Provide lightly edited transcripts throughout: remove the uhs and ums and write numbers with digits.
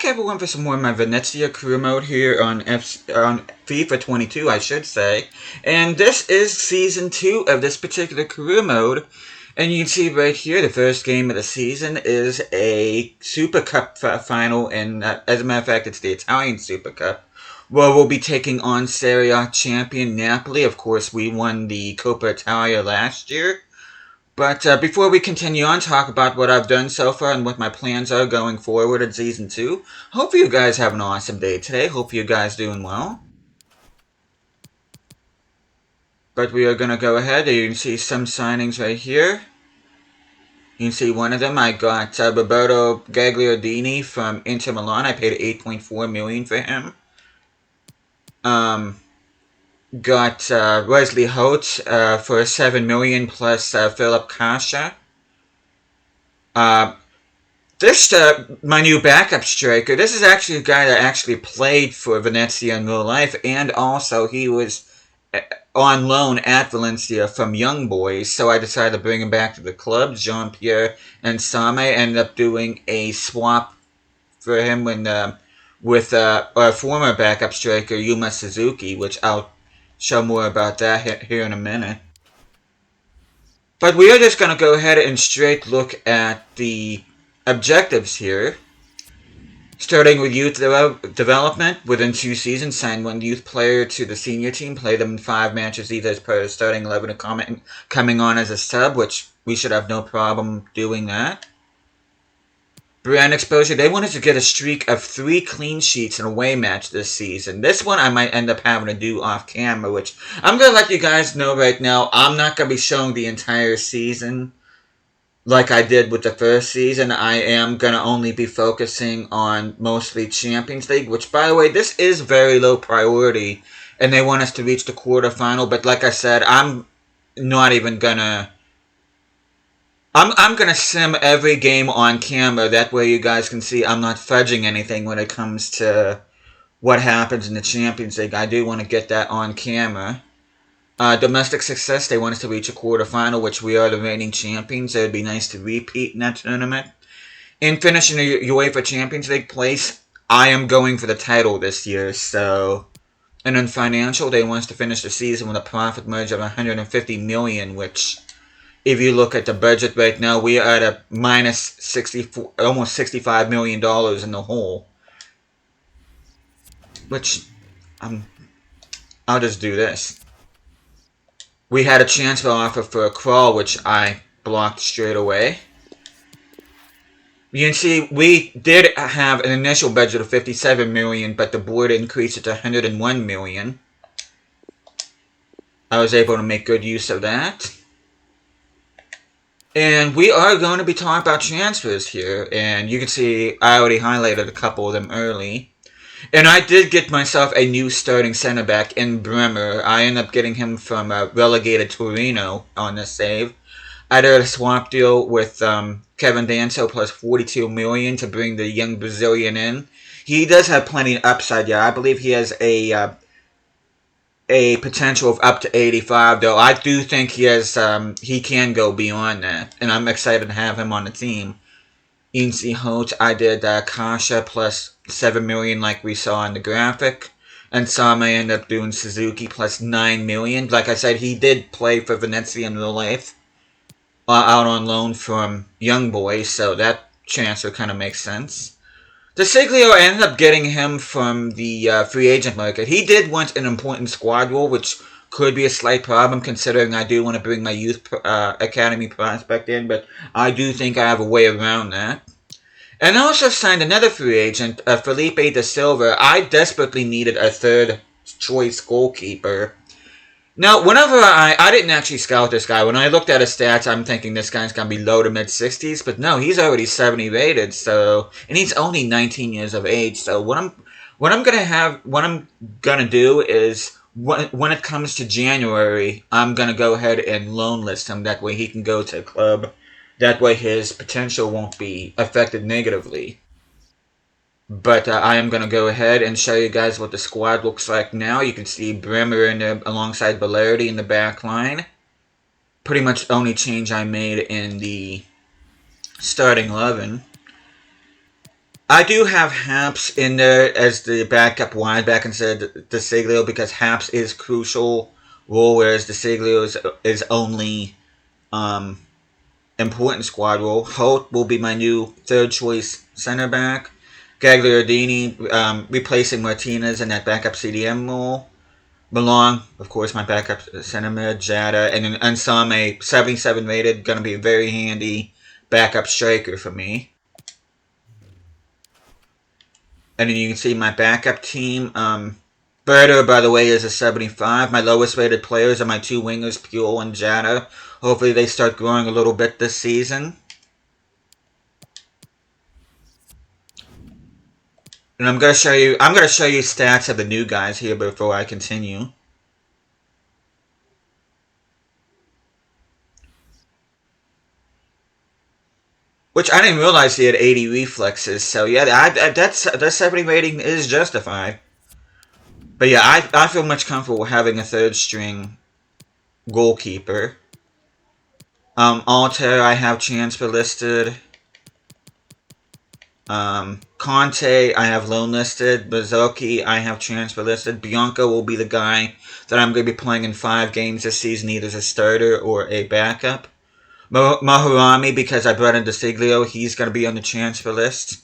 back everyone for some more of my Venezia career mode here on FIFA 22, I should say. And this is Season 2 of this particular career mode. And you can see right here, the first game of the season is a Super Cup final, and as a matter of fact, it's the Italian Super Cup, where we'll be taking on Serie A champion Napoli. Of course, we won the Coppa Italia last year. But before we continue on, talk about what I've done so far and what my plans are going forward in Season 2. Hope you guys have an awesome day today. Hope you guys doing well. But we are going to go ahead. You can see some signings right here. You can see one of them. I got Roberto Gagliardini from Inter Milan. I paid $8.4 million for him. Got Wesley Holt for $7 million plus Philip Kasha. This, my new backup striker, this is actually a guy that actually played for Venezia in real life, and also he was on loan at Valencia from Young Boys, so I decided to bring him back to the club. Jean-Pierre and Same ended up doing a swap for him with our former backup striker, Yuma Suzuki, which I'll show more about that here in a minute. But we are just going to go ahead and straight look at the objectives here. Starting with youth development, within 2 seasons, sign 1 youth player to the senior team, play them in 5 matches, either as part of the starting 11 or coming on as a sub, which we should have no problem doing that. Brand exposure, they wanted to get a streak of 3 clean sheets in a away match this season. This one I might end up having to do off camera, which I'm going to let you guys know right now. I'm not going to be showing the entire season like I did with the first season. I am going to only be focusing on mostly Champions League, which, by the way, this is very low priority, and they want us to reach the quarterfinal, but like I said, I'm not even going to... I'm going to sim every game on camera, that way you guys can see I'm not fudging anything when it comes to what happens in the Champions League. I do want to get that on camera. Domestic success, they want us to reach a quarterfinal, which we are the reigning champions. It would be nice to repeat in that tournament. In finishing the UEFA Champions League place, I am going for the title this year, so... And in financial, they want us to finish the season with a profit margin of $150 million, which... If you look at the budget right now, we are at a minus almost $65 million in the hole. Which, I'll just do this. We had a transfer offer for a crawl, which I blocked straight away. You can see we did have an initial budget of $57 million, but the board increased it to $101 million. I was able to make good use of that. And we are going to be talking about transfers here, and you can see I already highlighted a couple of them early. And I did get myself a new starting center back in Bremer. I ended up getting him from relegated Torino on this save. I did a swap deal with Kevin Danso plus $42 million to bring the young Brazilian in. He does have plenty of upside, yeah. I believe he has a potential of up to 85, though. I do think he can go beyond that, and I'm excited to have him on the team. You can see Holt, I did Kasha plus $7 million like we saw in the graphic, and Same ended up doing Suzuki plus $9 million. Like I said, he did play for Venezia in real life, out on loan from Young Boys, so that transfer kind of makes sense. DeSiglio ended up getting him from the free agent market. He did want an important squad role, which could be a slight problem considering I do want to bring my youth academy prospect in, but I do think I have a way around that. And I also signed another free agent, Felipe da Silva. I desperately needed a third choice goalkeeper. Now, whenever I didn't actually scout this guy. When I looked at his stats, I'm thinking this guy's going to be low to mid-60s. But no, he's already 70 rated, so... And he's only 19 years of age, so what I'm gonna do is... When it comes to January, I'm going to go ahead and loan list him. That way he can go to a club. That way his potential won't be affected negatively. But I am going to go ahead and show you guys what the squad looks like now. You can see Bremer in there alongside Valerdi in the back line. Pretty much the only change I made in the starting 11. I do have Haps in there as the backup wide back instead of DeSiglio because Haps is crucial role, whereas DeSiglio is only um, important squad role. Holt will be my new third choice center back. Gagliardini replacing Martinez in that backup CDM role. Malong, of course, my backup center mid. Jada, and then Ansame, 77 rated, going to be a very handy backup striker for me. And then you can see my backup team. Berto, by the way, is a 75. My lowest rated players are my two wingers, Pule and Jada. Hopefully they start growing a little bit this season. And I'm gonna show you stats of the new guys here before I continue. Which I didn't realize he had 80 reflexes. So yeah, that 70 rating is justified. But yeah, I feel much comfortable having a third string goalkeeper. Alter, I have transfer listed. Conte, I have loan listed. Bazzoki, I have transfer listed. Bianco will be the guy that I'm going to be playing in 5 games this season, either as a starter or a backup. Maharami, because I brought in DeSiglio, he's going to be on the transfer list.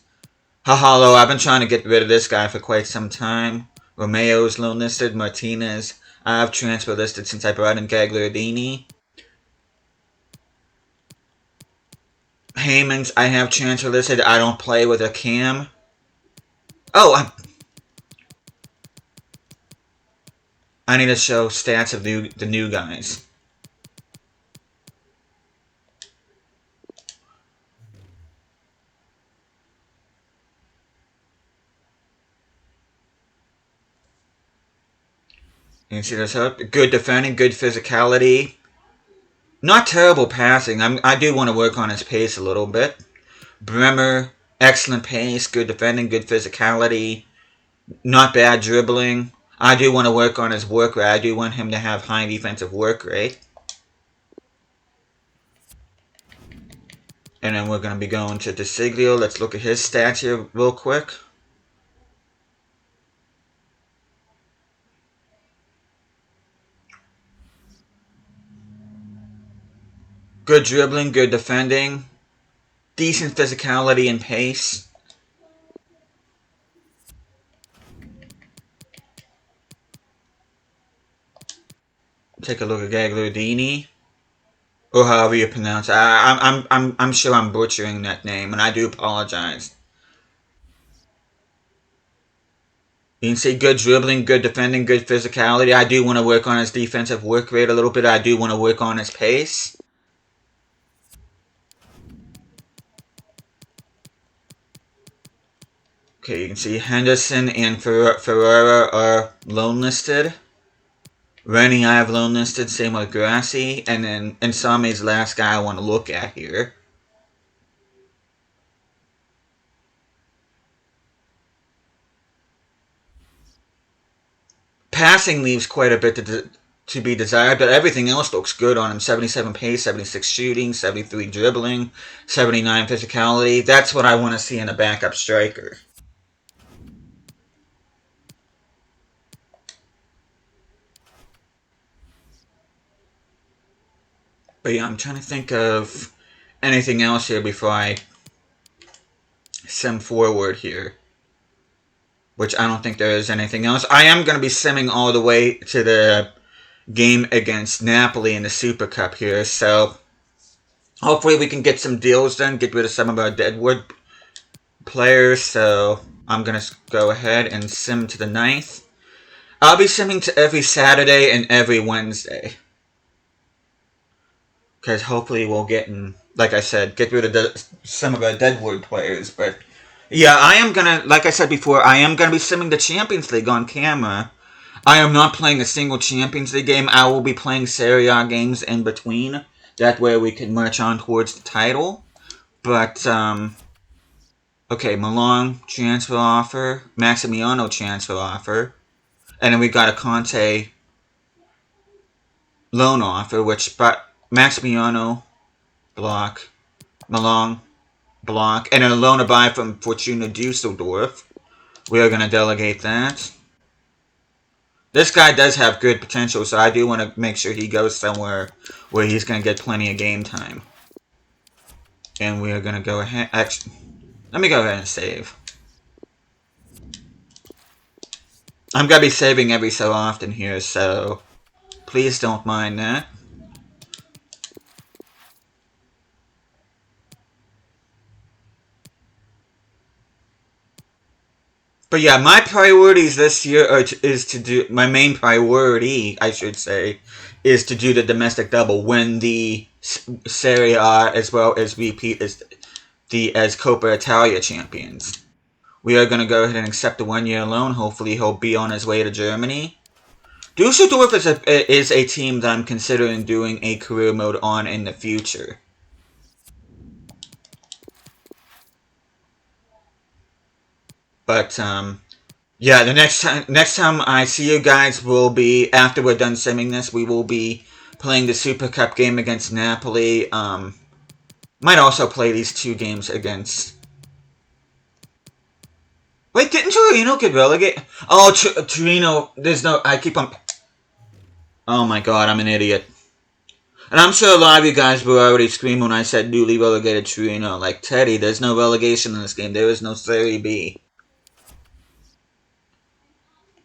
Hahalo, I've been trying to get rid of this guy for quite some time. Romeo's loan listed. Martinez, I have transfer listed since I brought in Gagliardini. Haymans, I have transfer listed. I don't play with a cam. Oh, I need to show stats of the new guys. You can see this up. Good defending, good physicality. Not terrible passing. I do want to work on his pace a little bit. Bremer, excellent pace, good defending, good physicality. Not bad dribbling. I do want to work on his work rate. I do want him to have high defensive work rate. And then we're going to be going to DeSiglio. Let's look at his stats here real quick. Good dribbling, good defending. Decent physicality and pace. Take a look at Gagliardini. Or however you pronounce it. I'm sure I'm butchering that name, and I do apologize. You can see good dribbling, good defending, good physicality. I do want to work on his defensive work rate a little bit. I do want to work on his pace. Okay, you can see Henderson and Ferreira are loan listed. Rennie I have loan listed, same with Grassi. And then Insame's last guy I want to look at here. Passing leaves quite a bit to be desired, but everything else looks good on him. 77 pace, 76 shooting, 73 dribbling, 79 physicality. That's what I want to see in a backup striker. But yeah, I'm trying to think of anything else here before I sim forward here. Which I don't think there is anything else. I am going to be simming all the way to the game against Napoli in the Super Cup here. So hopefully we can get some deals done, get rid of some of our deadwood players. So I'm going to go ahead and sim to the 9th. I'll be simming to every Saturday and every Wednesday. Because hopefully we'll get in, like I said, get rid of some of our deadwood players. But yeah, I am going to, like I said before, I am going to be simming the Champions League on camera. I am not playing a single Champions League game. I will be playing Serie A games in between. That way we can march on towards the title. But, okay, Milan transfer offer. Maximiano transfer offer. And then we got a Conte loan offer, which, but Maximiano, block. Milan, block. And a loaner buy from Fortuna Dusseldorf. We are going to delegate that. This guy does have good potential, so I do want to make sure he goes somewhere where he's going to get plenty of game time. And we are going to go ahead... Actually, let me go ahead and save. I'm going to be saving every so often here, so please don't mind that. But yeah, my priorities this year is to do... My main priority, I should say, is to do the domestic double. Win the Serie A as well as repeat as Coppa Italia champions. We are going to go ahead and accept the 1 year loan. Hopefully he'll be on his way to Germany. Dusseldorf is a team that I'm considering doing a career mode on in the future. But, yeah, the next time I see you guys will be, after we're done simming this, we will be playing the Super Cup game against Napoli. Might also play these 2 games against... Wait, didn't Torino get relegated? Oh, Torino, there's no... I keep on... Oh my god, I'm an idiot. And I'm sure a lot of you guys were already screaming when I said newly relegated Torino. Like, Teddy, there's no relegation in this game. There is no Serie B.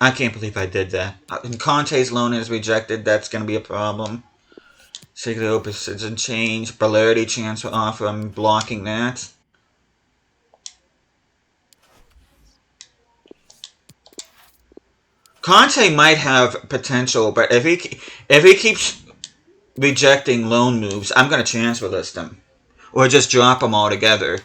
I can't believe I did that. And Conte's loan is rejected. That's going to be a problem. Sigurd Opus change. Bellardi transfer offer. I'm blocking that. Conte might have potential, but if he keeps rejecting loan moves, I'm going to transfer list him. Or just drop them altogether.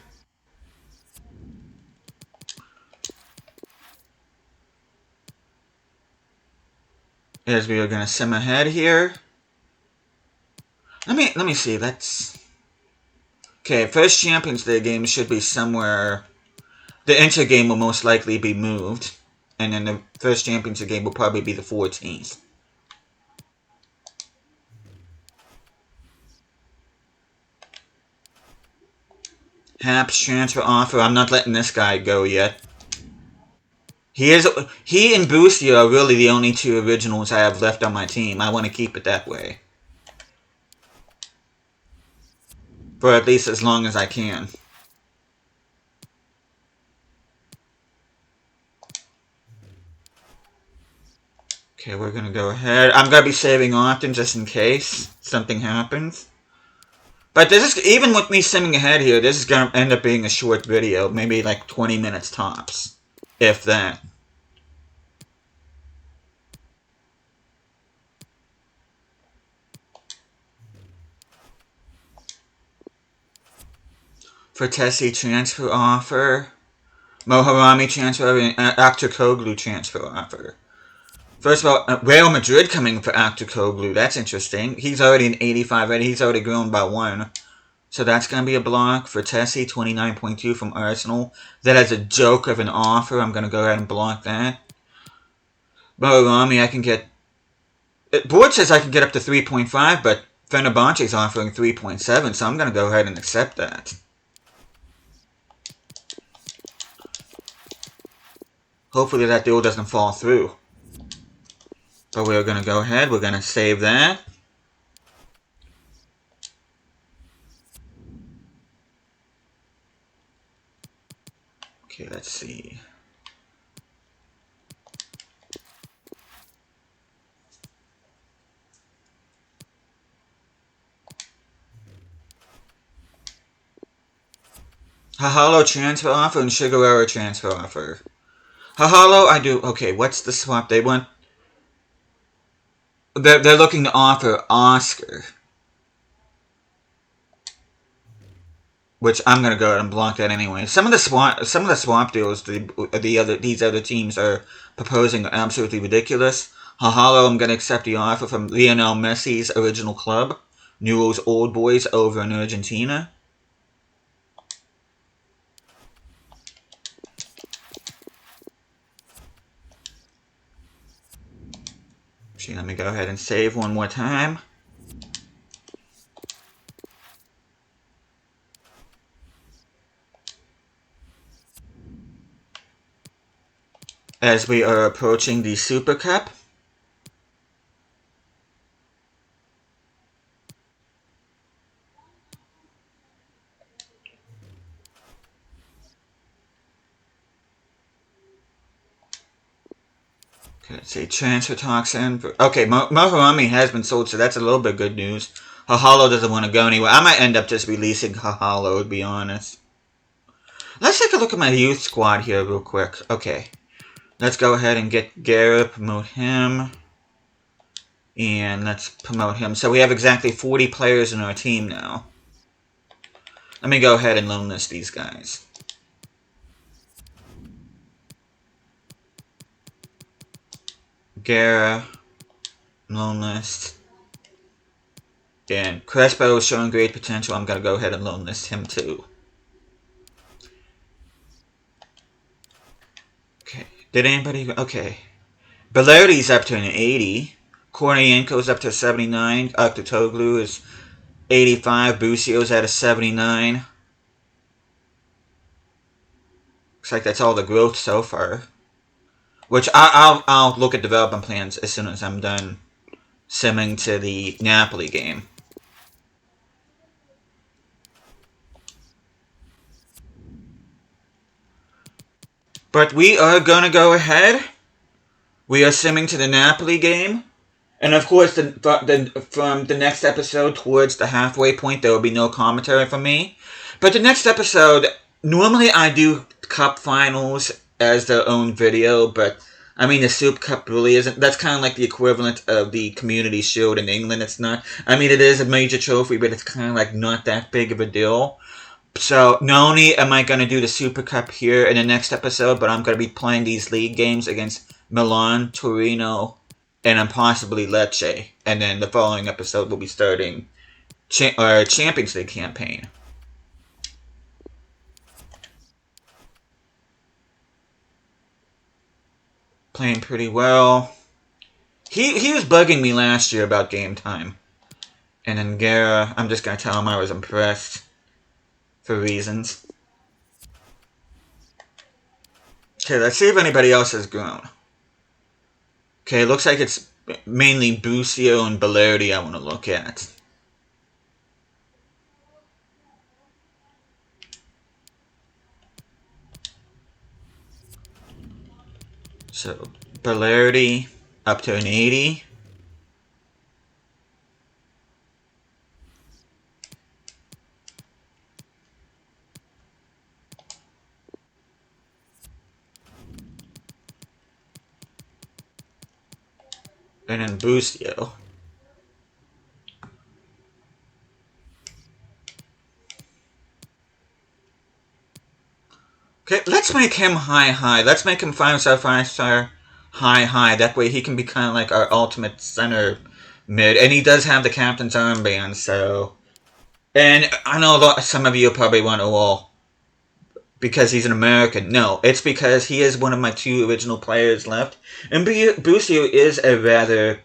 As we are going to sim ahead here. Let me see. Let's... Okay, first Champions League game should be somewhere... The Inter game will most likely be moved. And then the first Champions League game will probably be the 14th. Haps transfer offer. I'm not letting this guy go yet. He and Boosty are really the only 2 originals I have left on my team. I want to keep it that way. For at least as long as I can. Okay, we're going to go ahead. I'm going to be saving often just in case something happens. But this is, even with me simming ahead here, this is going to end up being a short video. Maybe like 20 minutes tops. If that. For Tessie transfer offer. Moharami transfer and Aktürkoğlu transfer offer. First of all, Real Madrid coming for Aktürkoğlu. That's interesting. He's already an 85 ready. He's already grown by 1. So that's going to be a block for Tessie. 29.2 from Arsenal. That has a joke of an offer. I'm going to go ahead and block that. Moharami, I can get... Board says I can get up to 3.5, but Fenerbahce is offering 3.7, so I'm going to go ahead and accept that. Hopefully that deal doesn't fall through. But we're going to go ahead. We're going to save that. Okay, let's see. Hahalo transfer offer and Shigarara transfer offer. Hahalo, I do... Okay, what's the swap? They want... They're looking to offer Oscar. Which I'm gonna go ahead and block that anyway. Some of the swap deals these other teams are proposing are absolutely ridiculous. Hahalo, I'm gonna accept the offer from Lionel Messi's original club, Newell's Old Boys over in Argentina. Actually, let me go ahead and save one more time. as we are approaching the Super Cup. Okay, let's see, transfer talks in. Okay, Moharami has been sold, so that's a little bit good news. Hahalo doesn't want to go anywhere. I might end up just releasing Hahalo, to be honest. Let's take a look at my youth squad here real quick. Okay, let's go ahead and get Garrett, promote him. And let's promote him. So we have exactly 40 players in our team now. Let me go ahead and loan list these guys. Guerra, loan list. And Crespo is showing great potential. I'm going to go ahead and loan list him too. Okay, did anybody... Okay. Bellardi's up to an 80. Kornienko's up to 79. Octotoglu is 85. Bucio's at a 79. Looks like that's all the growth so far. Which I'll look at development plans as soon as I'm done simming to the Napoli game. But we are going to go ahead. We are simming to the Napoli game. And of course, from the next episode towards the halfway point, there will be no commentary from me. But the next episode, normally I do cup finals as their own video, but I mean the Soup Cup really isn't. That's kind of like the equivalent of the Community Shield in England. It's not. I mean, it is a major trophy, but it's kind of like not that big of a deal. So not only am I going to do the Super Cup here in the next episode, but I'm going to be playing these league games against Milan, Torino, and then possibly Lecce. And then the following episode will be starting Champions League campaign. Playing pretty well. He was bugging me last year about game time. And then Guerra, I'm just going to tell him I was impressed. For reasons. Okay, let's see if anybody else has grown. Okay, looks like it's mainly Bucio and Bellardi I want to look at. So, Bellardi up to an 80. And then Bucio. Okay, let's make him high. Let's make him 5-star, 5-star, high. That way he can be kind of like our ultimate center mid. And he does have the captain's armband, so... And I know some of you probably wonder, well, because he's an American. No, it's because he is one of my 2 original players left. And Bucio is a rather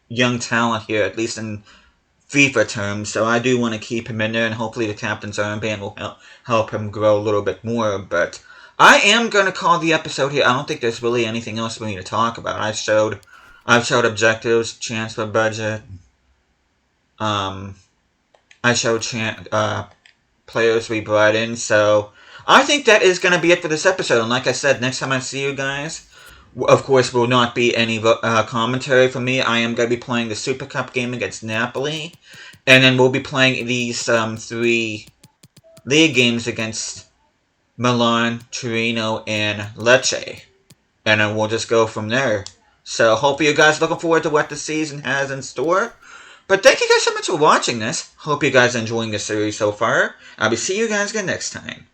young talent here, at least in FIFA terms. So I do want to keep him in there, and hopefully the captain's armband will help him grow a little bit more. But I am going to call the episode here. I don't think there's really anything else for me to talk about. I've showed objectives, transfer budget. I showed players we brought in. So I think that is going to be it for this episode. And like I said, next time I see you guys, of course, will not be any commentary from me. I am going to be playing the Super Cup game against Napoli. And then we'll be playing these 3 league games against Milan, Torino, and Lecce. And then we'll just go from there. So, hope you guys are looking forward to what the season has in store. But thank you guys so much for watching this. Hope you guys are enjoying the series so far. I'll be seeing you guys again next time.